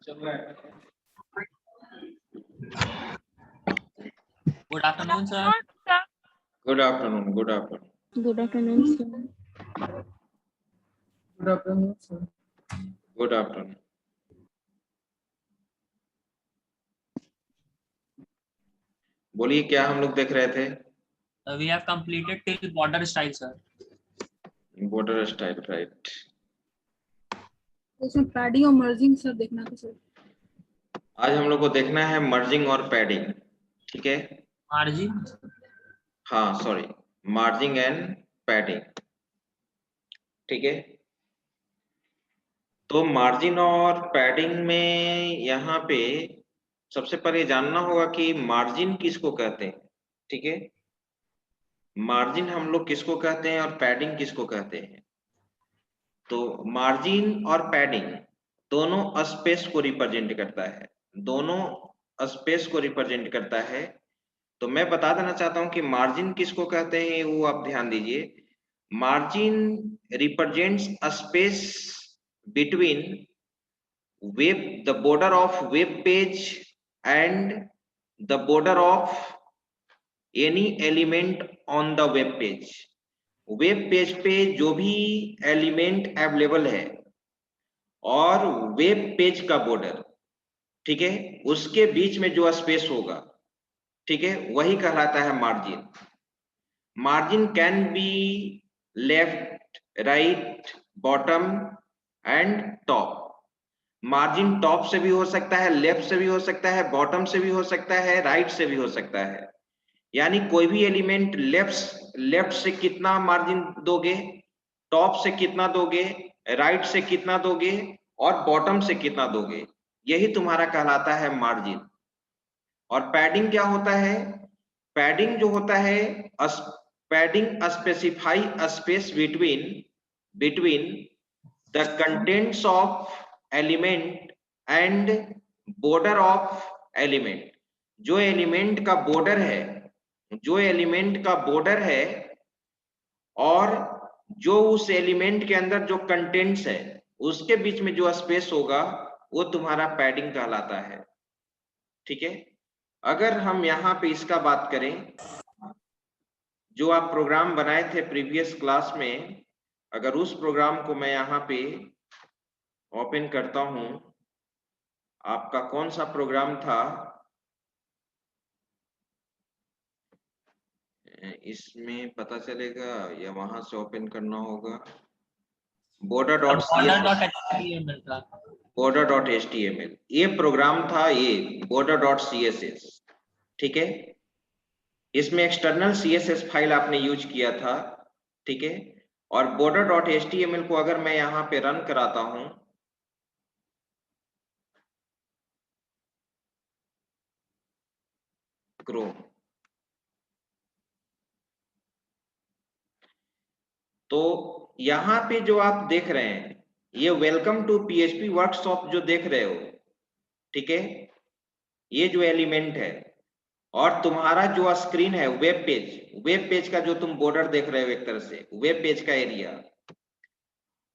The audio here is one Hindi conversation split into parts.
Good afternoon, sir. Good afternoon. Good afternoon. Good afternoon, sir. Good afternoon, sir. Good afternoon. बोलिए क्या हम लोग देख रहे थे? We have completed till border style, sir. Border style, right. उसमें पैडिंग और मर्जिंग सर देखना था सर। आज हम लोग को देखना है मर्जिंग और पैडिंग, ठीक है? Margin. हाँ, सॉरी, मार्जिंग एंड पैडिंग, ठीक है? तो मार्जिन और पैडिंग में यहाँ पे सबसे पहले जानना होगा कि मार्जिन किसको कहते हैं, ठीक है? मार्जिन हम लोग किसको कहते हैं और पैडिंग किसको कहते हैं? तो मार्जिन और पैडिंग दोनों स्पेस को रिप्रेजेंट करता है, दोनों स्पेस को रिप्रेजेंट करता है। तो मैं बता देना चाहता हूं कि मार्जिन किसको कहते हैं, वो आप ध्यान दीजिए। Margin represents space between web, the border of web page and the border of any element on the web page. Web page पे जो भी एलिमेंट अवेलेबल है और वेब पेज का बॉर्डर, ठीक है, उसके बीच में जो स्पेस होगा, ठीक है, वही कहलाता है margin. Margin can be left, right, bottom and top. Margin top से भी हो सकता है, लेफ्ट से भी हो सकता है, बॉटम से भी हो सकता है, राइट से भी हो सकता है। यानी कोई भी एलिमेंट लेफ्ट से कितना मार्जिन दोगे, टॉप से कितना दोगे, राइट से कितना दोगे और बॉटम से कितना दोगे, यही तुम्हारा कहलाता है मार्जिन। और पैडिंग क्या होता है? पैडिंग जो होता है, padding specify space between the contents of element and border of element. जो एलिमेंट का बॉर्डर है, जो एलिमेंट का बॉर्डर है और जो उस एलिमेंट के अंदर जो कंटेंट्स है, उसके बीच में जो स्पेस होगा, वो तुम्हारा पैडिंग कहलाता है, ठीक है? अगर हम यहाँ पे इसका बात करें, जो आप प्रोग्राम बनाए थे प्रीवियस क्लास में, अगर उस प्रोग्राम को मैं यहाँ पे ओपन करता हूं, आपका कौन सा प्रोग्राम था? इसमें पता चलेगा या वहां से ओपन करना होगा? border dot html, ये प्रोग्राम था, ये border dot css, ठीक है? इसमें एक्सटर्नल css फाइल आपने यूज किया था, ठीक है? और border dot html को अगर मैं यहाँ पे रन कराता हूं, क्रोम, तो यहाँ पे जो आप देख रहे हैं, ये वेलकम टू PHP वर्कशॉप जो देख रहे हो, ठीक है, ये जो एलिमेंट है, और तुम्हारा जो स्क्रीन है वेब पेज का जो तुम बॉर्डर देख रहे हो, एक तरह से वेब पेज का एरिया।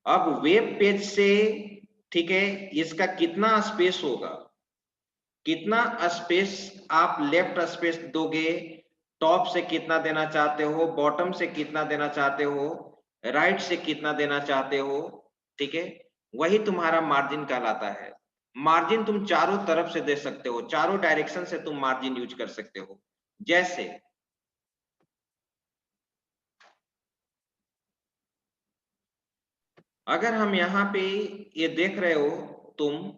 अब वेब पेज से, ठीक है, इसका कितना स्पेस होगा, कितना स्पेस आप लेफ्ट स्पेस दोगे, टॉप से कितना देना चाहते हो, बॉटम से कितना देना चाहते हो, राइट से कितना देना चाहते हो, ठीक है, वही तुम्हारा मार्जिन कहलाता है। मार्जिन तुम चारों तरफ से दे सकते हो, चारों डायरेक्शन से तुम मार्जिन यूज कर सकते हो। जैसे अगर हम यहाँ पे ये देख रहे हो तुम,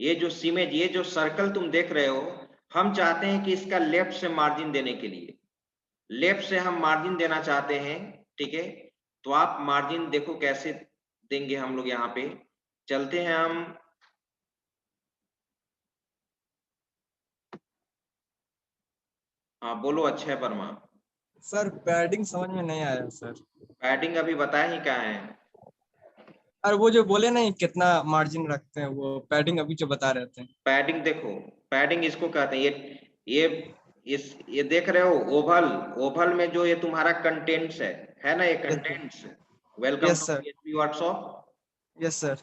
ये जो इमेज, ये जो सर्कल तुम देख रहे हो, हम चाहते हैं कि इसका लेफ्ट से मार्जिन देने के लिए, लेफ्ट से हम मार्जिन देना चाहते हैं, ठीक है? तो आप मार्जिन देखो कैसे देंगे हम लोग। यहाँ पे चलते हैं हम, हाँ बोलो अक्षय वर्मा। सर पैडिंग समझ में नहीं आया सर। पैडिंग अभी बताया ही कहाँ है? और वो जो बोले नहीं कितना मार्जिन रखते हैं, वो पैडिंग अभी जो बता रहे थे। पैडिंग देखो, पैडिंग इसको कहते हैं, ये देख रहे हो ओवल में जो ये तुम्हारा कंटेंट्स है ना, ये contents, welcome to PHP workshop. Yes sir.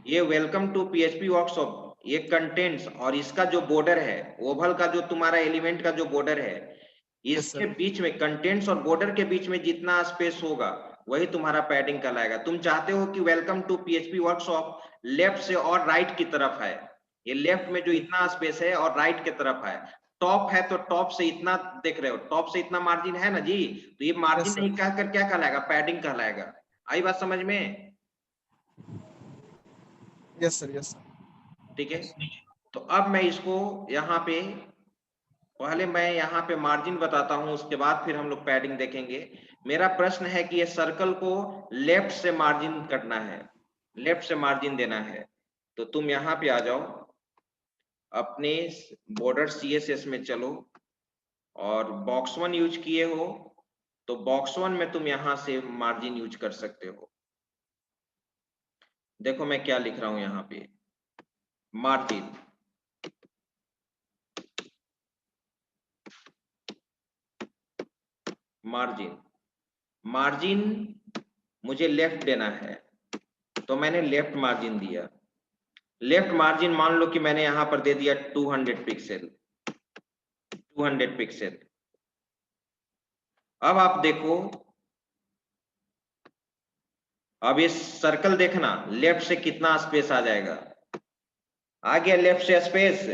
ये वेलकम टू PHP वर्कशॉप ये कंटेंट्स और इसका जो बॉर्डर है, ओवल का जो तुम्हारा एलिमेंट का जो बॉर्डर है, इसके बीच में कंटेंट्स और बॉर्डर के बीच में जितना स्पेस होगा वही तुम्हारा पैडिंग कहलाएगा। तुम चाहते हो कि welcome to PHP workshop left से और राइट की तरफ है, ये लेफ्ट में जो इतना स्पेस है और राइट की तरफ है, टॉप है तो टॉप से इतना देख रहे हो, टॉप से इतना मार्जिन है ना जी, तो ये मार्जिन नहीं कहकर क्या कहलाएगा, पैडिंग कहलाएगा। आई बात समझ में? Yes sir, yes sir. ठीक है, तो अब मैं इसको यहाँ पे पहले मैं यहाँ पे मार्जिन बताता हूँ, उसके बाद फिर हम लोग पैडिंग देखेंगे। मेरा प्रश्न है कि ये सर्कल को लेफ्ट से मार्जिन करना है, लेफ्ट से मार्जिन देना है, तो तुम यहाँ पे आ जाओ, अपने बॉर्डर CSS में चलो और बॉक्स 1 यूज किए हो तो बॉक्स 1 में तुम यहाँ से मार्जिन यूज कर सकते हो। देखो मैं क्या लिख रहा हूं यहाँ पे, मार्जिन, मार्जिन, मार्जिन मुझे लेफ्ट देना है तो मैंने लेफ्ट मार्जिन दिया। लेफ्ट मार्जिन मान लो कि मैंने यहां पर दे दिया 200 पिक्सल, 200 पिक्सल। अब आप देखो, अब ये सर्कल देखना लेफ्ट से कितना स्पेस आ जाएगा, आ गया लेफ्ट से space,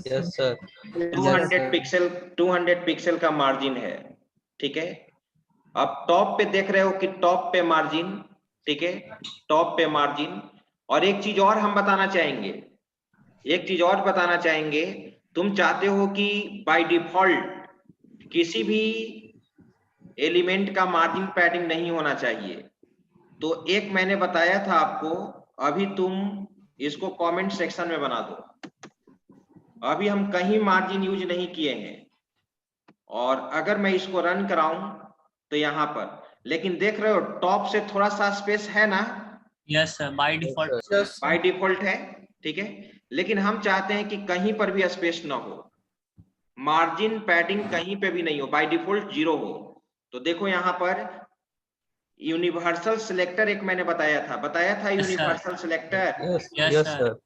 yes sir. 200 pixel, 200 pixel का मार्जिन है। ठीक है, अब टॉप पे देख रहे हो कि टॉप पे मार्जिन, ठीक है, टॉप पे मार्जिन। और एक चीज और हम बताना चाहेंगे, एक चीज और बताना चाहेंगे, तुम चाहते हो कि बाय डिफॉल्ट किसी भी एलिमेंट का मार्जिन पैडिंग नहीं होना चाहिए, तो एक मैंने बताया था आपको, अभी तुम इसको कमेंट सेक्शन में बना दो। अभी हम कहीं मार्जिन यूज नहीं किए हैं, और अगर मैं इसको रन कराऊं तो यहाँ पर, लेकिन देख रहे हो टॉप से थोड़ा सा स्पेस है ना? Yes sir, by default. By default है, ठीक है, लेकिन हम चाहते हैं कि कहीं पर भी स्पेस ना हो, मार्जिन पैडिंग कहीं पे भी नहीं हो, बाय डिफॉल्ट 0 हो। तो देखो यहाँ पर यूनिवर्सल सिलेक्टर एक मैंने बताया था यूनिवर्सल सिलेक्टर यस सर।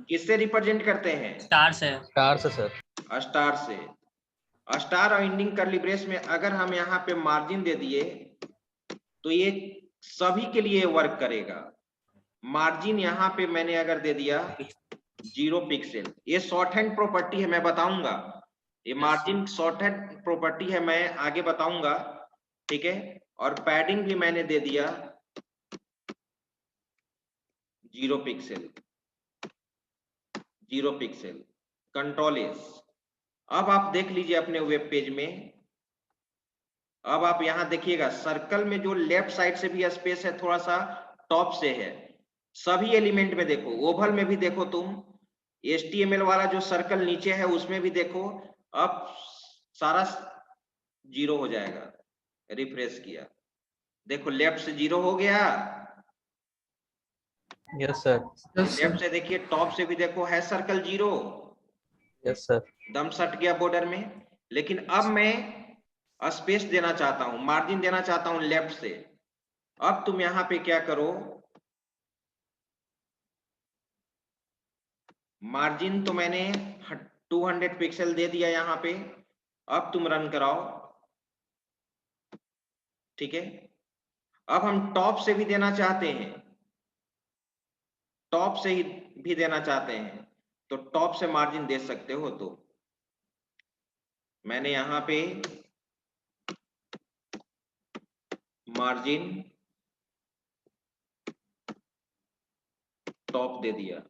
किससे रिप्रेजेंट करते हैं? स्टार से। स्टार से सर। स्टार से। स्टार और एंडिंग कर्ली ब्रेस में अगर हम यहाँ पे मार्जिन दे दिए तो ये सभी के लिए वर्क करेगा। मार्जिन यहाँ पे मैंने अगर दे दिया 0 पिक्सल, ये शॉर्ट हैंड प्रॉपर्टी है, मैं बताऊंगा, ये मार्जिन शॉर्ट हैंड प्रॉपर्टी है, मैं आगे बताऊंगा, ठीक है। और पैडिंग भी मैंने दे दिया 0 पिक्सल, 0 पिक्सल, कंट्रोल एस। अब आप देख लीजिए अपने वेब पेज में, अब आप यहां देखिएगा सर्कल में जो लेफ्ट साइड से भी स्पेस है, थोड़ा सा टॉप से है, सभी एलिमेंट में देखो, ओवल में भी देखो तुम, HTML वाला जो सर्कल नीचे है उसमें भी देखो, अब सारा 0 हो जाएगा। रिफ्रेश किया, देखो लेफ्ट से 0 हो गया, यस सर। लेफ्ट से देखिए, टॉप से भी देखो है सर्कल 0, यस सर। दम सट गया बॉर्डर में। लेकिन अब मैं स्पेस देना चाहता हूं, मार्जिन देना चाहता हूं लेफ्ट से। अब तुम यहां पे क्या करो, मार्जिन तो मैंने 200 पिक्सल दे दिया यहां पे। अब तुम रन कराओ, ठीक है। अब हम टॉप से भी देना चाहते हैं, टॉप से ही भी देना चाहते हैं, तो टॉप से मार्जिन दे सकते हो। तो मैंने यहां पे मार्जिन टॉप दे दिया।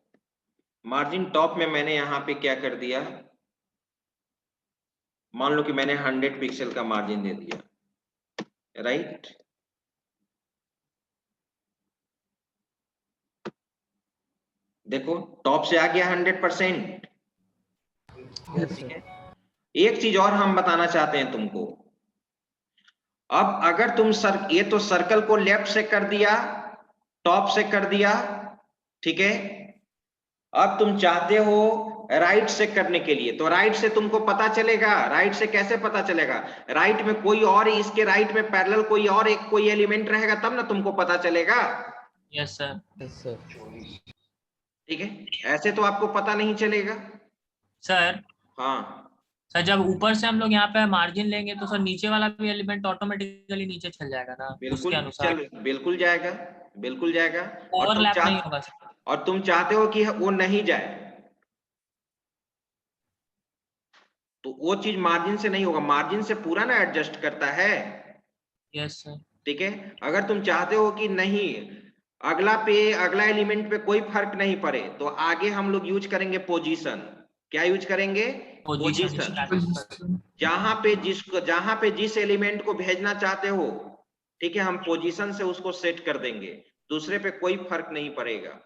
मार्जिन टॉप में मैंने यहां पे क्या कर दिया, मान लो कि मैंने 100 पिक्सल का मार्जिन दे दिया, राइट। देखो टॉप से आ गया 100%। ठीक है, एक चीज और हम बताना चाहते हैं तुमको। अब अगर तुम ये तो सर्कल को लेफ्ट से कर दिया, टॉप से कर दिया, ठीक है। अब तुम चाहते हो राइट से करने के लिए, तो राइट से तुमको पता चलेगा, राइट से कैसे पता चलेगा? राइट में कोई और, इसके राइट में पैरेलल कोई और एक कोई एलिमेंट रहेगा तब ना तुमको पता चलेगा। Yes sir. Yes sir. ठीक है, ऐसे तो आपको पता नहीं चलेगा। सर हाँ सर जब ऊपर से हम लोग यहाँ पे मार्जिन लेंगे तो सर नीचे वाला भी एलिमेंट ऑटोमेटिकली नीचे चल जाएगा ना उसके अनुसार, बिल्कुल जाएगा, बिल्कुल जाएगा। ओवरलैप नहीं होगा सर। और तुम चाहते हो कि वो नहीं जाए, तो वो चीज मार्जिन से नहीं होगा, मार्जिन से पूरा ना एडजस्ट करता है। Yes sir. ठीक है, अगर तुम चाहते हो कि नहीं अगला एलिमेंट पे कोई फर्क नहीं पड़े, तो आगे हम लोग यूज करेंगे पोजीशन। क्या यूज करेंगे? पोजीशन। जहां पे जिस एलिमेंट को भेजना चाहते हो, ठीक है, हम पोजीशन से उसको सेट कर देंगे, दूसरे पे कोई फर्क नहीं पड़ेगा।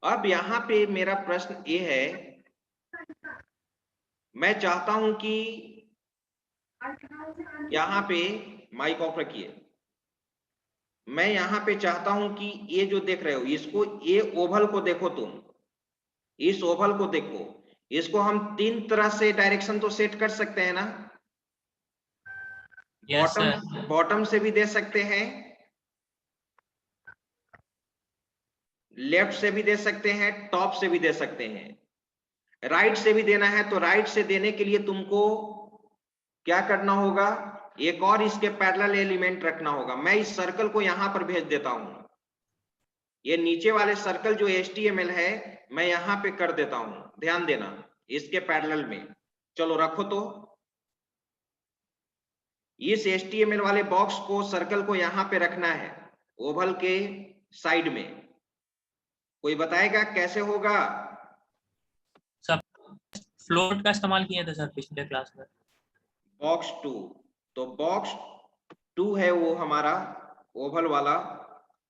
अब यहाँ पे मेरा प्रश्न ये है, मैं चाहता हूं कि यहाँ पे माइक ऑफ रखिए, मैं यहाँ पे चाहता हूं कि ये जो देख रहे हो इसको, ये ओवल को देखो, तुम इस ओवल को देखो, इसको हम 3 तरह से डायरेक्शन तो सेट कर सकते हैं ना। बॉटम से भी दे सकते हैं, लेफ्ट से भी दे सकते हैं, टॉप से भी दे सकते हैं। राइट से भी देना है तो राइट से देने के लिए तुमको क्या करना होगा, एक और इसके पैरेलल एलिमेंट रखना होगा। मैं इस सर्कल को यहां पर भेज देता हूं, ये नीचे वाले सर्कल जो HTML है मैं यहां पे कर देता हूं, ध्यान देना, इसके पैरेलल में। चलो रखो, तो इस HTML वाले बॉक्स को, सर्कल को यहां पे रखना है ओवल के साइड में। कोई बताएगा कैसे होगा? सब फ्लोट का इस्तेमाल किए थे सर पिछले क्लास में। बॉक्स 2, तो बॉक्स 2 है वो हमारा ओवल वाला,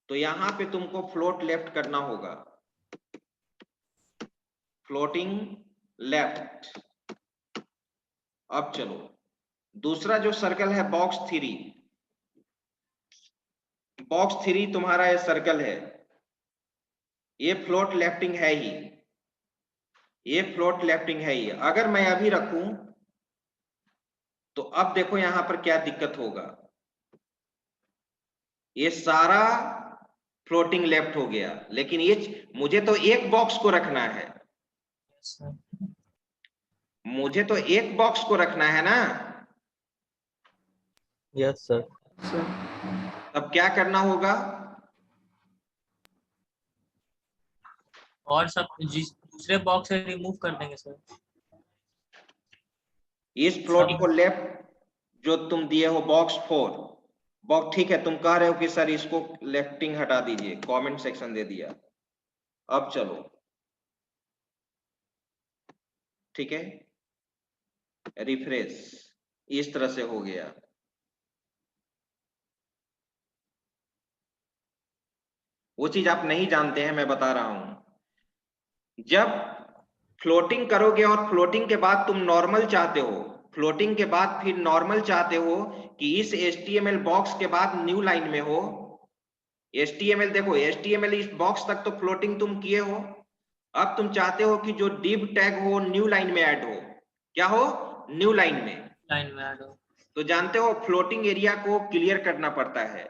तो यहां पे तुमको फ्लोट लेफ्ट करना होगा, फ्लोटिंग लेफ्ट। अब चलो दूसरा जो सर्कल है बॉक्स 3, बॉक्स 3 तुम्हारा ये सर्कल है, ये फ्लोट लेफ्टिंग है ही, ये फ्लोट लेफ्टिंग है ही। अगर मैं अभी रखूं तो अब देखो यहां पर क्या दिक्कत होगा, ये सारा फ्लोटिंग लेफ्ट हो गया, लेकिन ये मुझे तो एक बॉक्स को रखना है, मुझे तो एक बॉक्स को रखना है ना। Yes sir. तब क्या करना होगा, और सब जिस दूसरे बॉक्स से रिमूव कर देंगे सर। इस फ्लोट को लेफ्ट जो तुम दिए हो बॉक्स 4 बॉक्स, ठीक है, तुम कह रहे हो कि सर इसको लेफ्टिंग हटा दीजिए, कमेंट सेक्शन दे दिया। अब चलो, ठीक है, रिफ्रेश, इस तरह से हो गया। वो चीज आप नहीं जानते हैं, मैं बता रहा हूं। जब फ्लोटिंग करोगे और फ्लोटिंग के बाद तुम नॉर्मल चाहते हो, फ्लोटिंग के बाद फिर नॉर्मल चाहते हो कि इस HTML बॉक्स के बाद न्यू लाइन में हो, HTML देखो, HTML इस बॉक्स तक तो फ्लोटिंग तुम किए हो, अब तुम चाहते हो कि जो div टैग हो न्यू लाइन में ऐड हो। क्या हो? न्यू लाइन में ऐड हो। तो जानते हो फ्लोटिंग एरिया को क्लियर करना पड़ता है,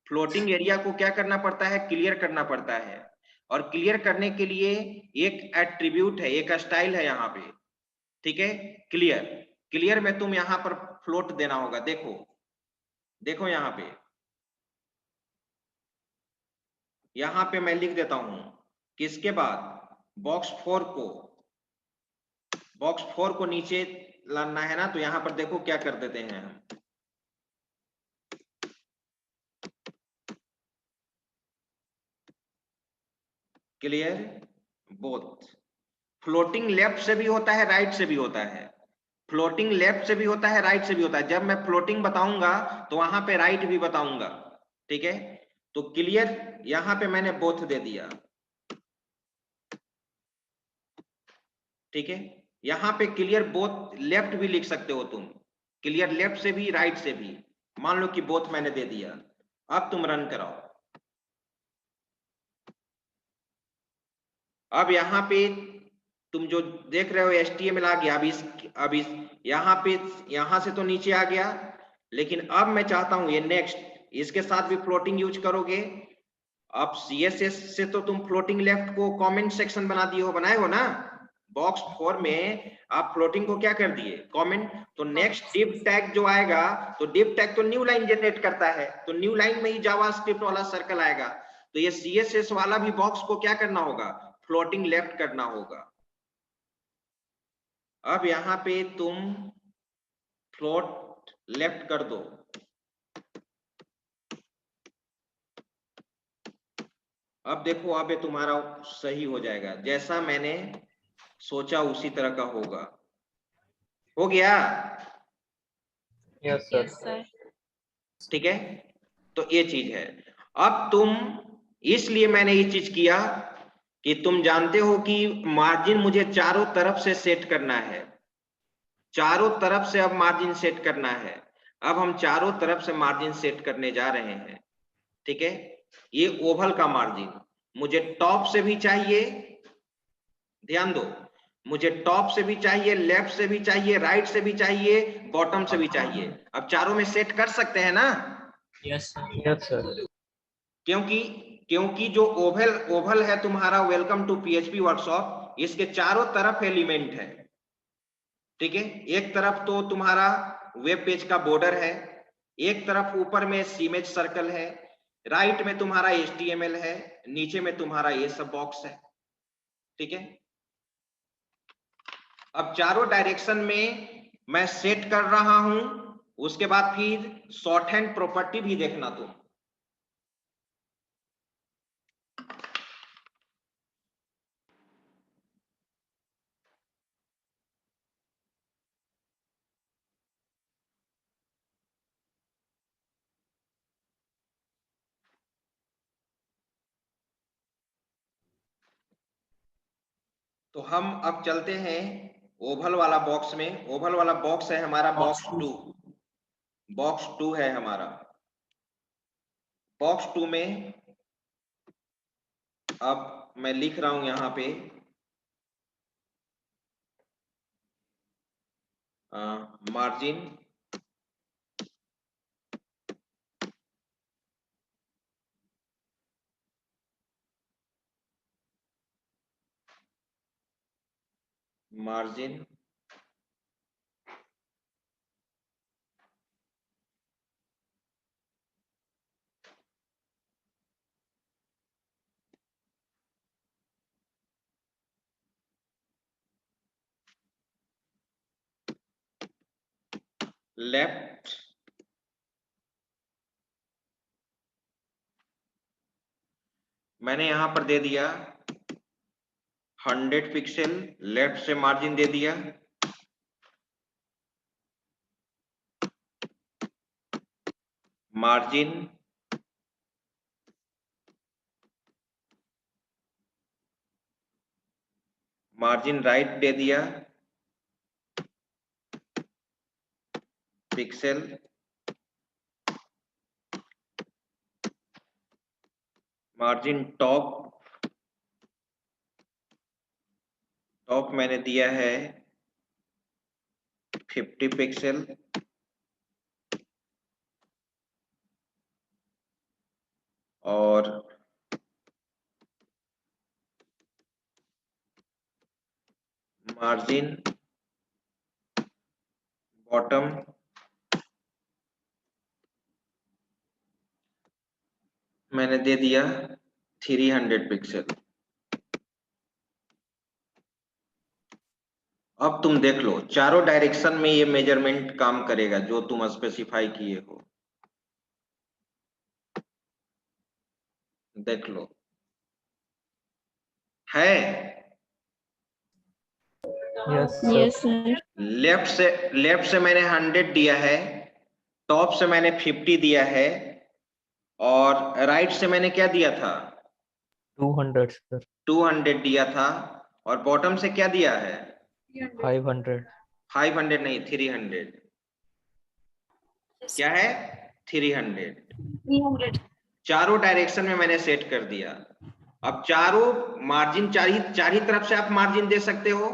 फ्लोटिंग एरिया को क्या करना पड़ता है, क्लियर करना पड़ता है। और क्लियर करने के लिए एक एट्रीब्यूट है, एक स्टाइल है यहाँ पे, ठीक है, क्लियर। क्लियर में तुम यहाँ पर फ्लोट देना होगा, देखो देखो यहाँ पे मैं लिख देता हूं, किसके बाद, बॉक्स 4 को नीचे लाना है ना, तो यहाँ पर देखो क्या कर देते हैं हम, क्लियर बोथ। फ्लोटिंग लेफ्ट से भी होता है, राइट से भी होता है, फ्लोटिंग लेफ्ट से भी होता है, राइट से भी होता है। जब मैं फ्लोटिंग बताऊंगा तो वहां पे राइट भी बताऊंगा, ठीक है। तो क्लियर यहां पे मैंने बोथ दे दिया, ठीक है। यहां पे क्लियर बोथ लेफ्ट भी लिख सकते हो तुम, क्लियर लेफ्ट से भी राइट से भी, मान लो कि बोथ मैंने दे दिया। अब तुम रन कराओ, अब यहाँ पे तुम जो देख रहे हो HTML आ गया। अब इस यहाँ पे, यहाँ से तो नीचे आ गया, लेकिन अब मैं चाहता हूं ये नेक्स्ट, इसके साथ भी फ्लोटिंग यूज करोगे। अब CSS से तो तुम फ्लोटिंग लेफ्ट को कमेंट सेक्शन बना दिए हो, बनाए हो ना। बॉक्स 4 में आप फ्लोटिंग को क्या कर दिए, कमेंट। तो नेक्स्ट div टैग जो आएगा, तो div टैग तो न्यू लाइन जनरेट करता है, तो न्यू लाइन में ही जावास्क्रिप्ट वाला सर्कल आएगा। तो ये CSS वाला भी बॉक्स को क्या करना होगा, फ्लोटिंग लेफ्ट करना होगा। अब यहाँ पे तुम फ्लोट लेफ्ट कर दो। अब देखो, अब ये तुम्हारा सही हो जाएगा, जैसा मैंने सोचा उसी तरह का होगा। हो गया? Yes sir. ठीक है, तो ये चीज है। अब तुम, इसलिए मैंने ये चीज किया कि तुम जानते हो कि मार्जिन मुझे चारों तरफ से सेट करना है, चारों तरफ से अब मार्जिन सेट करना है। अब हम चारों तरफ से मार्जिन सेट करने जा रहे हैं। ठीक है, ये ओवल का मार्जिन मुझे टॉप से भी चाहिए, ध्यान दो, मुझे टॉप से भी चाहिए, लेफ्ट से भी चाहिए, राइट से भी चाहिए, बॉटम से भी चाहिए। अब चारों में सेट कर सकते हैं ना? Yes yes sir. क्योंकि जो ओवल है तुम्हारा वेलकम टू PHP वर्कशॉप, इसके चारों तरफ एलिमेंट है। ठीक है, एक तरफ तो तुम्हारा वेब पेज का बॉर्डर है, एक तरफ ऊपर में सीमेज सर्कल है, राइट में तुम्हारा HTML है, नीचे में तुम्हारा ये सब बॉक्स है। ठीक है, अब चारों डायरेक्शन में मैं सेट कर रहा हूं। उसके बाद फिर शॉर्ट हैंड प्रॉपर्टी भी देखना तुम। तो हम अब चलते हैं ओवल वाला बॉक्स में। ओवल वाला बॉक्स है हमारा बॉक्स 2। बॉक्स 2 है हमारा। बॉक्स 2 में अब मैं लिख रहा हूं यहां पे मार्जिन मार्जिन लेफ्ट मैंने यहां पर दे दिया 100 पिक्सल, लेफ्ट से मार्जिन दे दिया। मार्जिन राइट दे दिया, पिक्सल मार्जिन टॉप मैंने दिया है 50 पिक्सल, और मार्जिन बॉटम मैंने दे दिया 300 पिक्सल। अब तुम देख लो, चारों डायरेक्शन में ये मेजरमेंट काम करेगा जो तुम स्पेसिफाई किए हो। देख लो, है? Yes yes sir. Sir. Left से मैंने 100 दिया है, टॉप से मैंने 50 दिया है, और राइट से मैंने क्या दिया था? 200 सर। 200 दिया था, और बॉटम से क्या दिया है? 500। 500 नहीं, 300। क्या है? 300। 300। चारों डायरेक्शन में मैंने सेट कर दिया। अब चारों मार्जिन, चार ही तरफ से आप मार्जिन दे सकते हो।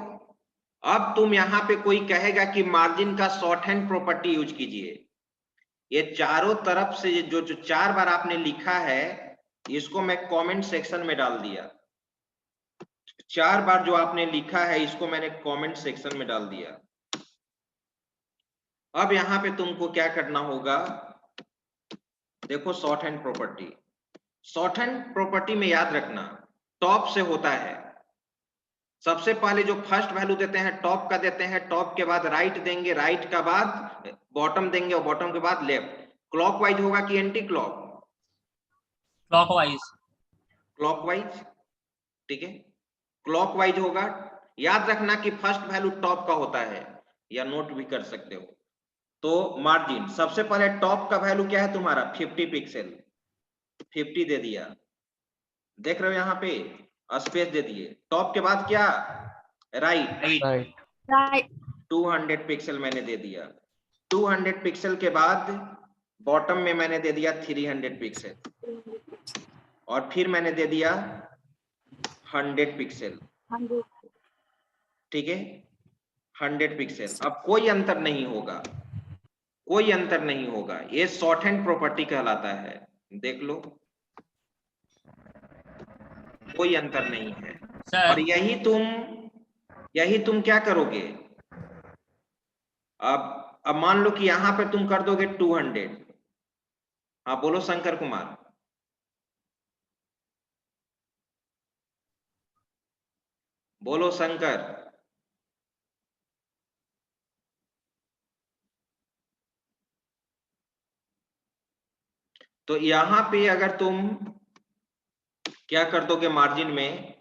अब तुम यहाँ पे कोई कहेगा कि मार्जिन का शॉर्ट हैंड प्रॉपर्टी यूज कीजिए। ये चारों तरफ से जो 4 बार आपने लिखा है, इसको मैं कमेंट सेक्शन में डाल दिया। 4 बार जो आपने लिखा है इसको मैंने कमेंट सेक्शन में डाल दिया। अब यहाँ पे तुमको क्या करना होगा, देखो short hand property. Short hand property में याद रखना टॉप से होता है। सबसे पहले जो फर्स्ट वैल्यू देते हैं टॉप का देते हैं, टॉप के बाद राइट देंगे, राइट का बाद बॉटम देंगे और बॉटम के बाद लेफ्ट। क्लॉकवाइज होगा कि एंटी क्लॉक? क्लॉकवाइज। क्लॉकवाइज, ठीक है, क्लॉकवाइज होगा। याद रखना कि फर्स्ट वैल्यू टॉप का होता है, या नोट भी कर सकते हो। तो मार्जिन सबसे पहले टॉप का वैल्यू क्या है तुम्हारा 50 पिक्सल, 50 दे दिया, देख रहे हो यहाँ पे स्पेस दे दिए। टॉप के बाद क्या, राइट, Right. 200 पिक्सल मैंने दे दिया। 200 पिक्सल के बाद बॉटम में मैंने दे दिया 300 पिक्सल, और फिर मैंने दे दिया 100 पिक्सल, ठीक है, 100 पिक्सल। अब कोई अंतर नहीं होगा, कोई अंतर नहीं होगा, ये शॉर्ट हैंड प्रॉपर्टी कहलाता है। देख लो, कोई अंतर नहीं है। सर और यही तुम क्या करोगे, अब मान लो कि यहां पे तुम कर दोगे 200। हाँ बोलो शंकर कुमार। बोलो शंकर। तो यहां पे अगर तुम क्या कर दोगे मार्जिन में,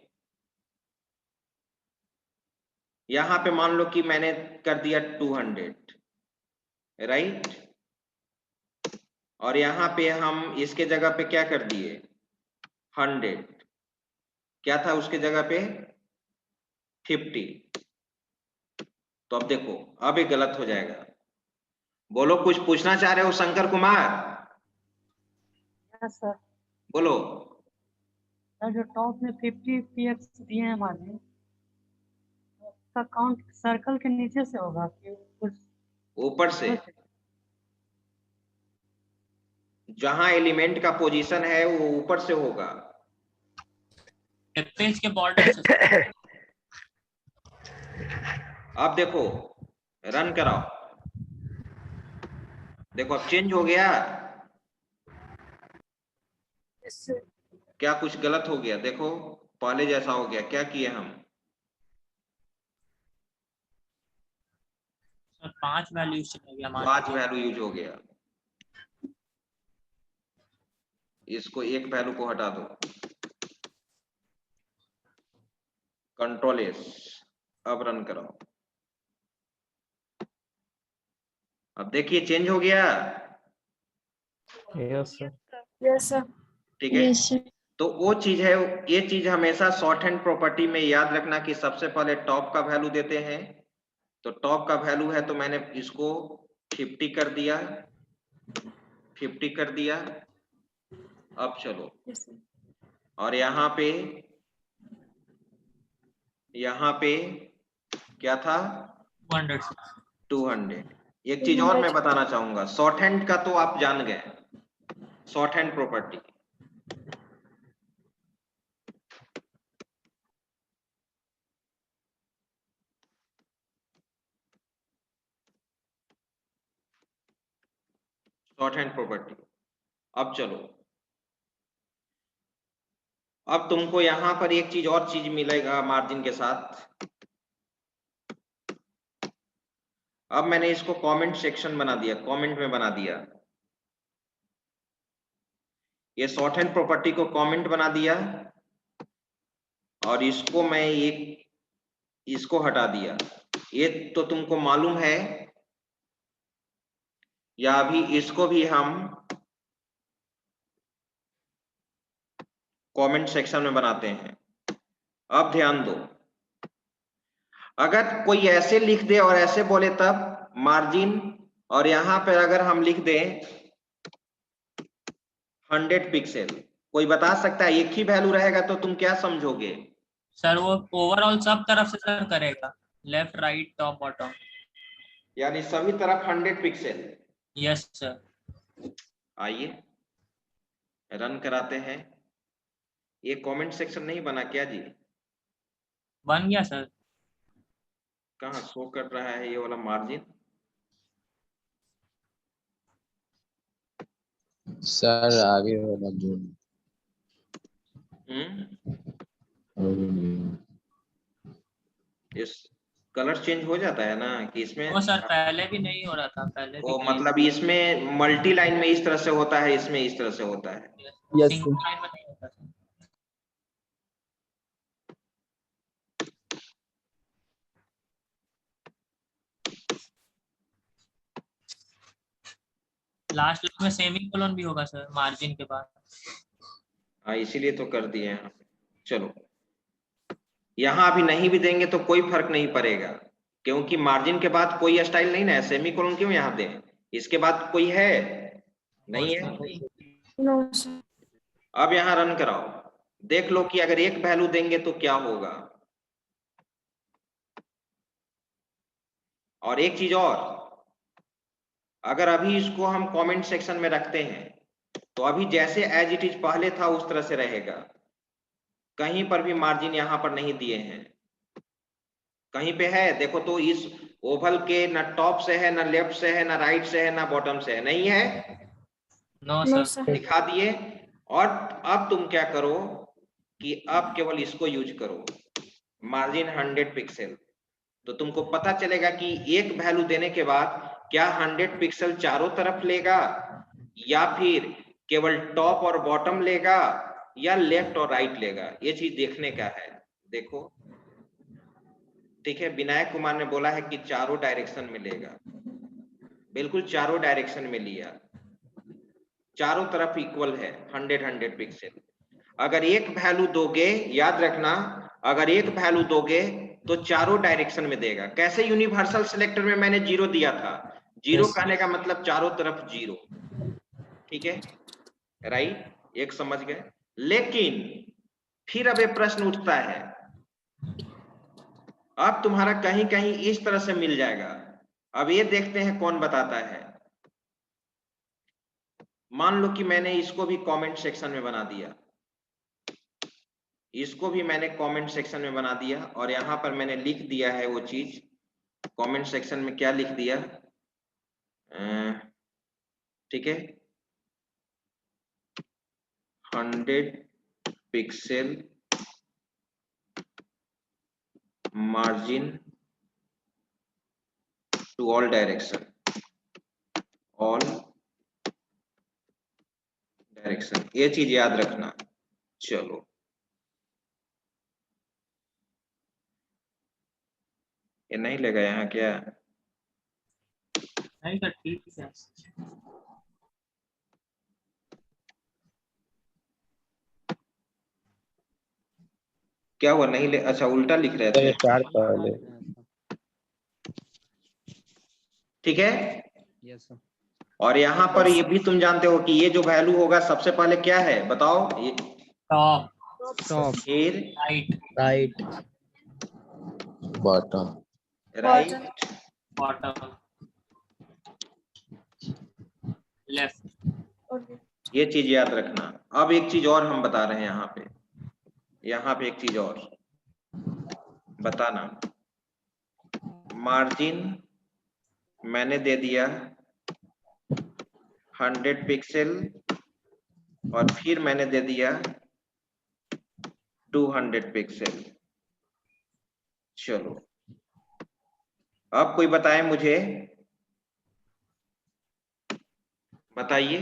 यहां पे मान लो कि मैंने कर दिया 200, राइट, और यहां पे हम इसके जगह पे क्या कर दिए 100, क्या था उसके जगह पे 50। तो अब देखो, अब ये गलत हो जाएगा। बोलो, कुछ पूछना चाह रहे हो शंकर कुमार? सर बोलो। सर जो टॉप में 50 px दिए हैं हमारे, उसका काउंट सर्कल के नीचे से होगा कि कुछ ऊपर से, जहां एलिमेंट का पोजीशन है वो ऊपर से होगा। पेज के बॉर्डर से। अब देखो, रन कराओ, देखो अब चेंज हो गया। क्या कुछ गलत हो गया? देखो पहले जैसा हो गया। क्या किए हम? सर 5 वैल्यूज चले गया, 5 वैल्यू यूज हो गया। इसको एक वैल्यू को हटा दो, कंट्रोल एस, अब रन कराओ। अब देखिए चेंज हो गया। Yes, sir. Yes, sir. ठीक है, Yes, sir. तो वो चीज है, ये चीज हमेशा शॉर्ट हैंड प्रॉपर्टी में याद रखना कि सबसे पहले टॉप का वैल्यू देते हैं। तो टॉप का वैल्यू है, तो मैंने इसको 50 कर दिया, 50 कर दिया। अब चलो, Yes, sir. और यहाँ पे क्या था 200। 200। एक चीज और मैं बताना चाहूंगा, शॉर्ट हैंड का तो आप जान गए, short hand property. Short hand property. अब चलो, अब तुमको यहां पर एक चीज और चीज मिलेगा मार्जिन के साथ। अब मैंने इसको कमेंट सेक्शन बना दिया, कमेंट में बना दिया, ये शॉर्ट हैंड प्रॉपर्टी को कमेंट बना दिया, और इसको मैं इसको हटा दिया। ये तो तुमको मालूम है, या अभी इसको भी हम कमेंट सेक्शन में बनाते हैं। अब ध्यान दो, अगर कोई ऐसे लिख दे और ऐसे बोले तब मार्जिन, और यहां पर अगर हम लिख दें 100 पिक्सल, कोई बता सकता है एक ही वैल्यू रहेगा तो तुम क्या समझोगे? सर वो ओवरऑल सब तरफ से सर करेगा, लेफ्ट राइट टॉप बॉटम। यानी सभी तरफ 100 पिक्सल। Yes sir. आइए रन कराते हैं। ये कमेंट सेक्शन नहीं बना क्या जी? बन गया सर। कहाँ शो कर रहा है ये वाला मार्जिन? सर आगे वाला जो इस कलर चेंज हो जाता है ना कि इसमें? वो सर पहले भी नहीं हो रहा था, पहले भी वो मतलब इसमें मल्टी लाइन में इस तरह से होता है, इसमें इस तरह से होता है। Yes, single sir. लाइन में नहीं होता था। लास्ट में सेमीकोलन भी होगा सर मार्जिन के बाद। हाँ इसीलिए तो कर दिए हैं। चलो यहाँ अभी नहीं भी देंगे तो कोई फर्क नहीं पड़ेगा, क्योंकि मार्जिन के बाद कोई स्टाइल नहीं ना है। सेमीकोलन क्यों यहाँ दें? इसके बाद कोई है नहीं है। अब यहाँ रन कराओ, देख लो कि अगर एक वैल्यू देंगे तो क्या होगा। और एक चीज और, अगर अभी इसको हम कमेंट सेक्शन में रखते हैं तो अभी जैसे एज इट इज पहले था उस तरह से रहेगा। कहीं पर भी मार्जिन यहाँ पर नहीं दिए हैं। कहीं पे है देखो तो, इस ओवल के ना टॉप से है, ना लेफ्ट से है, ना राइट से है, ना बॉटम से है, नहीं है। No sir. दिखा दिए। और अब तुम क्या करो कि अब केवल इसको यूज करो, मार्जिन 100 पिक्सल। तो तुमको पता चलेगा कि एक वैल्यू देने के बाद क्या 100 पिक्सल चारों तरफ लेगा, या फिर केवल टॉप और बॉटम लेगा, या लेफ्ट और राइट लेगा। ये चीज देखने का है। देखो ठीक है, विनायक कुमार ने बोला है कि चारों डायरेक्शन में लेगा। बिल्कुल चारों डायरेक्शन में लिया, चारों तरफ इक्वल है 100 पिक्सल। अगर एक वैल्यू दोगे, याद रखना, अगर एक वैल्यू दोगे तो चारों डायरेक्शन में देगा। कैसे? यूनिवर्सल सिलेक्टर में मैंने 0 दिया था। 0 कहने का मतलब चारों तरफ 0। ठीक है, राइट, एक समझ गए। लेकिन फिर अब ये प्रश्न उठता है, अब तुम्हारा कहीं कहीं इस तरह से मिल जाएगा। अब ये देखते हैं कौन बताता है। मान लो कि मैंने इसको भी कमेंट सेक्शन में बना दिया, इसको भी मैंने कमेंट सेक्शन में बना दिया, और यहां पर मैंने लिख दिया है वो चीज। कमेंट सेक्शन में क्या लिख दिया? ठीक है, 100 pixel margin to all direction, all direction, ये चीज याद रखना। चलो ये नहीं लेगा यहाँ क्या? नहीं सर ठीक है। क्या हुआ? नहीं ले? अच्छा उल्टा लिख रहे थे। चार पहले। ठीक है, Yes, sir. और यहाँ पर ये भी तुम जानते हो कि ये जो वैल्यू होगा सबसे पहले क्या है बताओ? ये टॉप, Top, फिर right, right, bottom, right, bottom, left. ये चीज याद रखना। अब एक चीज और हम बता रहे हैं यहाँ पे एक चीज और बताना। मार्जिन मैंने दे दिया 100 पिक्सल, और फिर मैंने दे दिया 200 पिक्सल। चलो अब कोई बताए मुझे, बताइए।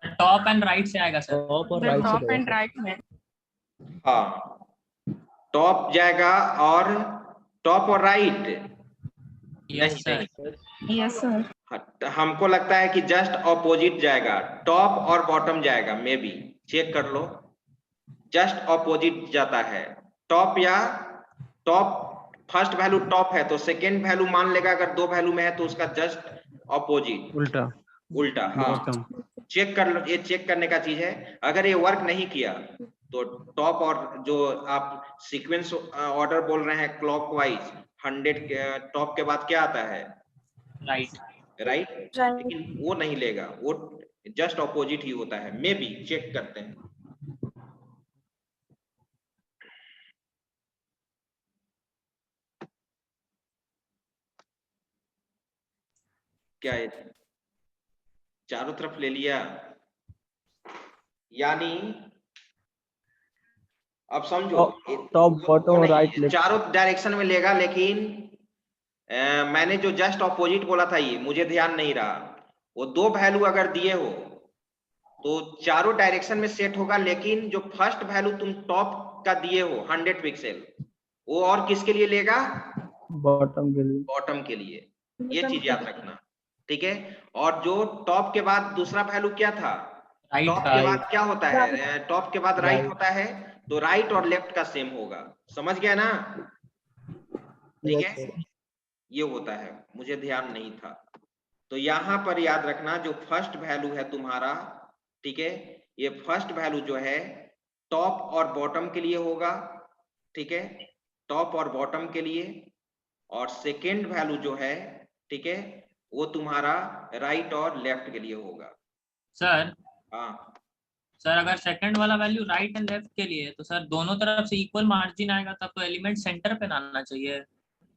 टॉप एंड राइट से आएगा सर। top और right से टॉप देगा, एंड sir. राइट में। हाँ, टॉप जाएगा और टॉप और right. Yes sir. Yes sir. हमको लगता है कि जस्ट ऑपोजिट जाएगा, टॉप और बॉटम जाएगा। मे बी चेक कर लो, जस्ट ऑपोजिट जाता है। टॉप या टॉप, फर्स्ट वैल्यू टॉप है तो सेकेंड वैल्यू मान लेगा, अगर 2 वैल्यू में है तो उसका जस्ट ऑपोजिट, उल्टा, उल्टा। हाँ bottom. चेक कर लो, ये चेक करने का चीज है। अगर ये वर्क नहीं किया तो टॉप और जो आप सीक्वेंस ऑर्डर बोल रहे हैं क्लॉकवाइज, 100 टॉप के बाद क्या आता है? राइट। राइट, लेकिन वो नहीं लेगा, वो जस्ट ऑपोजिट ही होता है। मे बी चेक करते हैं। क्या है, चारों तरफ ले लिया, यानी अब समझो टॉप बॉटम राइट लेफ्ट। चारों डायरेक्शन में लेगा, लेकिन मैंने जो जस्ट ऑपोजिट बोला था ये मुझे ध्यान नहीं रहा। वो दो वैल्यू अगर दिए हो तो चारों डायरेक्शन में सेट होगा, लेकिन जो फर्स्ट वैल्यू तुम टॉप का दिए हो 100 पिक्सल, वो और किसके लिए लेगा, बॉटम के लिए। बॉटम के लिए। ये चीज याद रखना, ठीक है। और जो टॉप के बाद दूसरा वैल्यू क्या था, राइट टॉप का के बाद क्या होता है, टॉप के बाद राइट होता है, तो राइट और लेफ्ट का सेम होगा, समझ गया ना, ठीक है। ये होता है, मुझे ध्यान नहीं था। तो यहां पर याद रखना जो फर्स्ट वैल्यू है तुम्हारा, ठीक है, ये फर्स्ट वैल्यू जो है टॉप और बॉटम के लिए होगा, ठीक है, टॉप और बॉटम के लिए। और सेकेंड वैल्यू जो है, ठीक है, वो तुम्हारा राइट और लेफ्ट के लिए होगा। सर हाँ सर अगर सेकंड वाला वैल्यू राइट एंड लेफ्ट के लिए, तो सर दोनों तरफ से इक्वल मार्जिन आएगा, तब तो एलिमेंट सेंटर पे ना आना चाहिए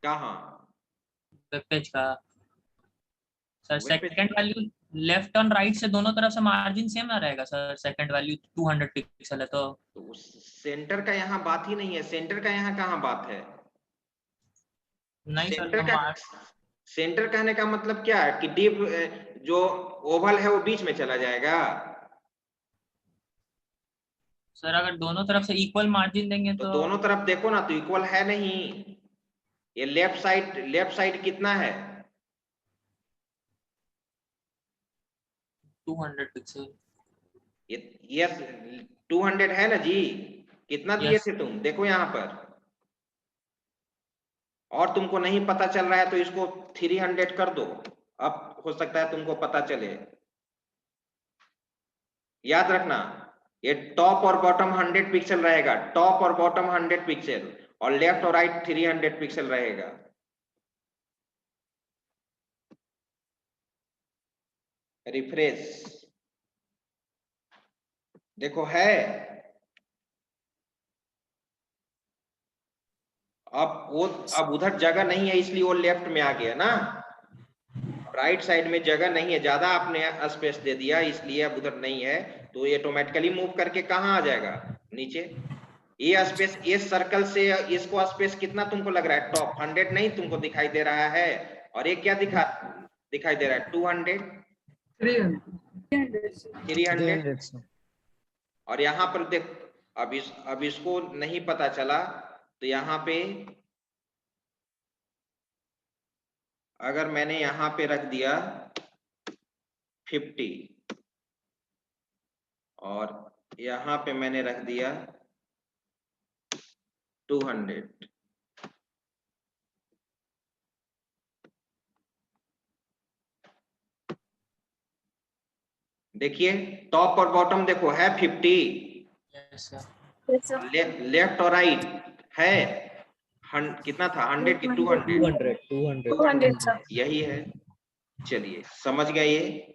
कहाँ, वेब पेज का। Sir web page second value left और राइट से दोनों तरफ से मार्जिन सेम ना रहेगा सर, सेकंड वैल्यू 200 पिक्सल है तो। सेंटर का यहाँ बात ही नहीं है, सेंटर का यहाँ कहाँ बात है, नहीं सर सेंटर तो का, सेंटर कहने का मतलब क्या है कि डीप जो ओवल है वो बीच में चला जाएगा। सर अगर दोनों तरफ से इक्वल मार्जिन देंगे तो तो दोनों तरफ देखो ना, तो इक्वल है नहीं। ये लेफ्ट साइड कितना है, 200 पिक्सल। ये 200 है ना जी, कितना दिए यस थे तुम, देखो यहाँ पर। और तुमको नहीं पता चल रहा है तो इसको 300 कर दो, अब हो सकता है तुमको पता चले। याद रखना ये टॉप और बॉटम 100 पिक्सल रहेगा, टॉप और बॉटम 100 पिक्सल, और लेफ्ट और राइट 300 पिक्सल रहेगा। रिफ्रेश देखो है, अब उधर जगह नहीं है इसलिए वो लेफ्ट में आ गया ना, राइट साइड में जगह नहीं है, ज्यादा आपने स्पेस दे दिया इसलिए अब उधर नहीं है, तो ये ऑटोमेटिकली मूव करके कहाँ आ जाएगा, नीचे। ये स्पेस, इस सर्कल से इसको स्पेस कितना तुमको लग रहा है, टॉप 100 नहीं तुमको दिखाई दे रहा है, और ये क्या दिखाई दे रहा है, 200 300। और यहाँ पर देख, अब इसको नहीं पता चला, तो यहाँ पे अगर मैंने यहाँ पे रख दिया 50 और यहाँ पे मैंने रख दिया 200, देखिए टॉप और बॉटम देखो है 50, यस सर। लेफ्ट और राइट है कितना था, 100 की 200, 200 यही है। चलिए समझ गए ये।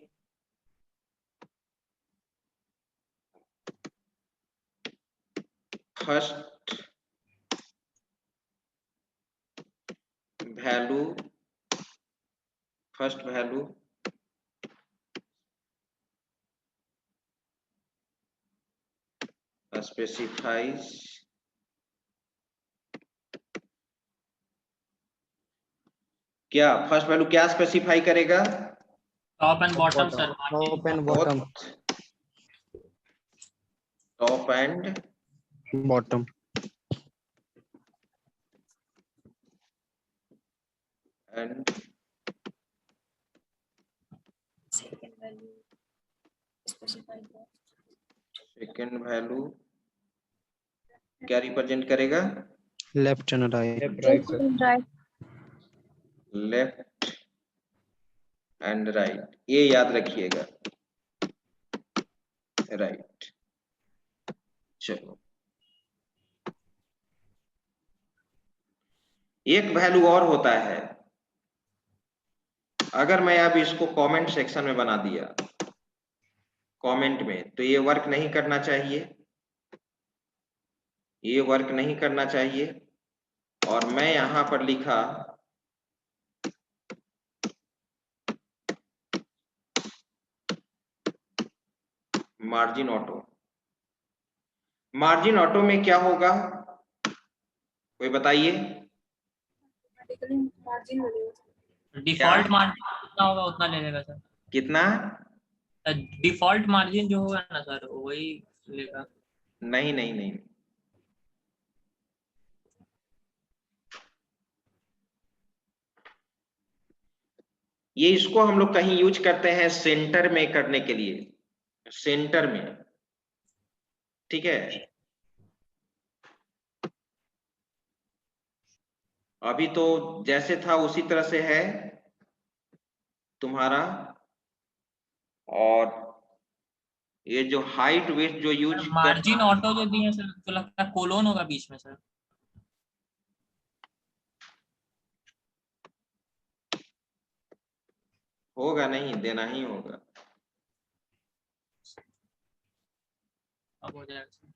फर्स्ट वैल्यू specifies क्या, फर्स्ट वैल्यू क्या स्पेसिफाई करेगा, top and bottom sir, top and bottom, top and bottom, and second value क्या रिप्रेजेंट करेगा, left and right, left and right, ये याद रखिएगा, राइट। चलो एक वैल्यू और होता है, अगर मैं अब इसको कमेंट सेक्शन में बना दिया, कमेंट में, तो ये वर्क नहीं करना चाहिए, ये वर्क नहीं करना चाहिए। और मैं यहां पर लिखा मार्जिन ऑटो। मार्जिन ऑटो में क्या होगा, कोई बताइए? डिफॉल्ट मार्जिन कितना होगा उतना ले लेगा सर। कितना? डिफॉल्ट मार्जिन जो होगा ना सर वही लेगा। नहीं नहीं नहीं, ये इसको हम लोग कहीं यूज करते हैं सेंटर में करने के लिए, सेंटर में, ठीक है। अभी तो जैसे था उसी तरह से है तुम्हारा। और ये जो हाइट वेट जो यूज मार्जिन ऑटो जो दिए सर तो लगता है कोलोन होगा बीच में सर। होगा, नहीं देना ही होगा। अब हो जाएगा सर।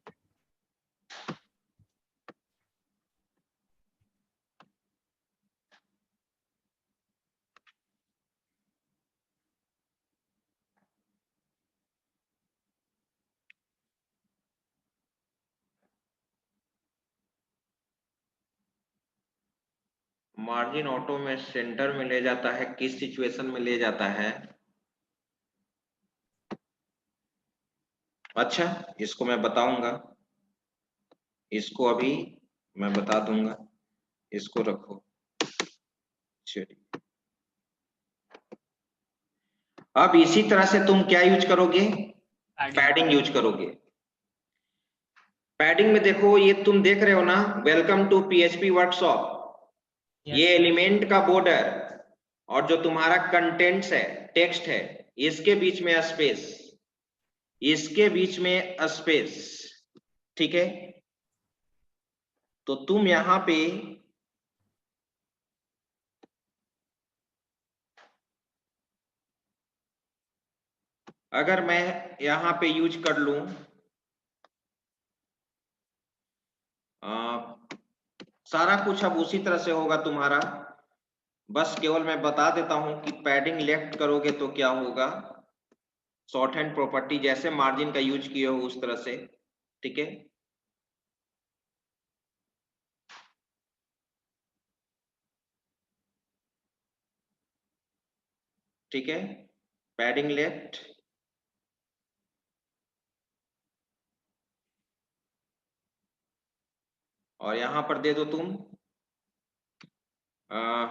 मार्जिन ऑटो में सेंटर में ले जाता है, किस सिचुएशन में ले जाता है? अच्छा, इसको मैं बताऊंगा, इसको अभी मैं बता दूंगा, इसको रखो। चलिए, अब इसी तरह से तुम क्या यूज करोगे? पैडिंग यूज करोगे। पैडिंग में देखो, ये तुम देख रहे हो ना, वेलकम टू पीएचपी वर्कशॉप। ये एलिमेंट का बॉर्डर और जो तुम्हारा कंटेंट्स है, टेक्स्ट है, इसके बीच में स्पेस, इसके बीच में स्पेस, ठीक है। तो तुम यहां पे अगर मैं यहां पे यूज कर लूं सारा कुछ अब उसी तरह से होगा तुम्हारा। बस केवल मैं बता देता हूं कि पैडिंग लेफ्ट करोगे तो क्या होगा, शॉर्ट हैंड प्रॉपर्टी जैसे मार्जिन का यूज किए हो उस तरह से, ठीक है। ठीक है, पैडिंग लेफ्ट, और यहां पर दे दो तुम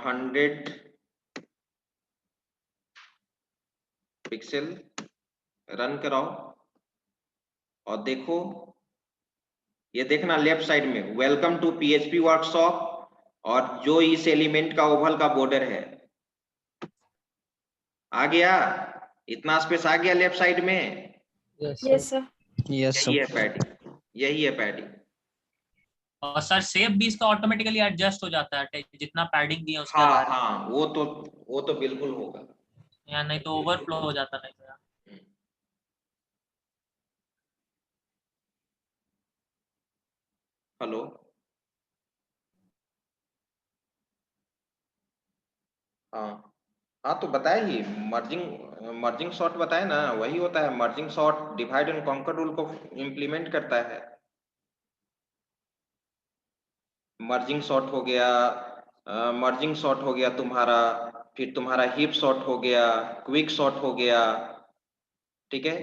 100 पिक्सल, रन कराओ और देखो, ये देखना लेफ्ट साइड में वेलकम टू पीएचपी वर्कशॉप, और जो इस एलिमेंट का ओवल का बॉर्डर है, आ गया, इतना स्पेस आ गया लेफ्ट साइड में। Yes sir. यही है पैडिंग, यही है पैडिंग। और सर सेप भी इसका ऑटोमेटिकली एडजस्ट हो जाता है जितना पैडिंग दिया उसके हाँ बाद, हाँ, वो तो बिल्कुल होगा, या नहीं तो ओवरफ्लो हो जाता नहीं तो। हेलो, हाँ हाँ, तो बताए ही मर्जिंग, मर्जिंग सॉर्ट बताए ना, वही होता है merging sort, divide and conquer rule को इम्प्लीमेंट करता है। मर्जिंग सॉर्ट हो गया, मर्जिंग सॉर्ट हो गया तुम्हारा, फिर तुम्हारा हीप सॉर्ट हो गया, क्विक सॉर्ट हो गया, ठीक है।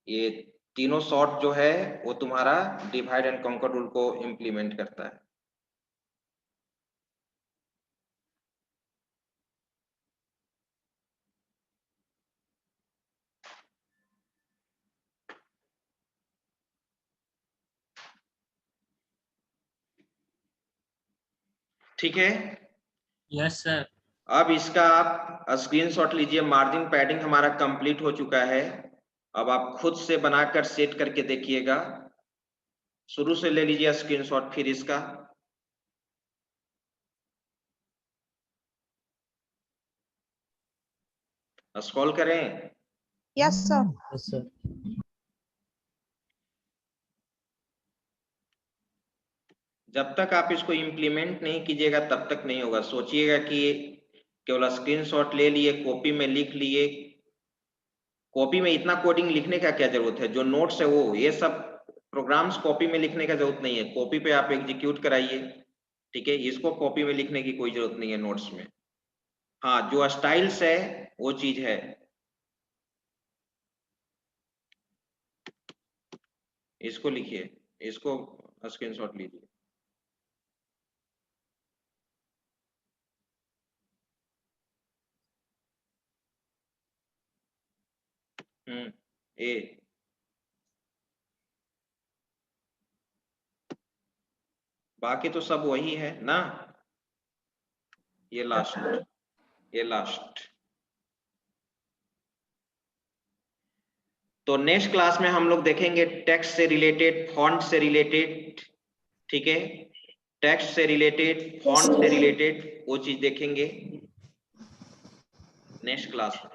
ये तीनों सॉर्ट जो है वो तुम्हारा डिवाइड एंड कॉन्कर रूल को इम्प्लीमेंट करता है। ठीक है, यस सर। अब इसका आप स्क्रीनशॉट लीजिए। मार्जिन पैडिंग हमारा कंप्लीट हो चुका है। अब आप खुद से बनाकर सेट करके देखिएगा, शुरू से ले लीजिए स्क्रीनशॉट, फिर इसका स्क्रॉल करें। Yes sir. Yes sir. जब तक आप इसको इम्प्लीमेंट नहीं कीजिएगा तब तक नहीं होगा। सोचिएगा कि केवल स्क्रीनशॉट ले लिए, कॉपी में लिख लिए, कॉपी में इतना कोडिंग लिखने का क्या जरूरत है, जो नोट्स है वो, ये सब प्रोग्राम्स कॉपी में लिखने का जरूरत नहीं है, कॉपी पे आप एग्जीक्यूट कराइए, ठीक है, इसको कॉपी में लिखने की कोई जरूरत नहीं है नोट्स में। हाँ, जो स्टाइल्स है वो चीज है, इसको लिखिए, इसको स्क्रीनशॉट लीजिए। ए बाकी तो सब वही है ना, ये लास्ट। तो नेक्स्ट क्लास में हम लोग देखेंगे टेक्स्ट से रिलेटेड, फॉन्ट से रिलेटेड, ठीक है, टेक्स्ट से रिलेटेड, फॉन्ट से रिलेटेड, वो चीज देखेंगे नेक्स्ट क्लास में।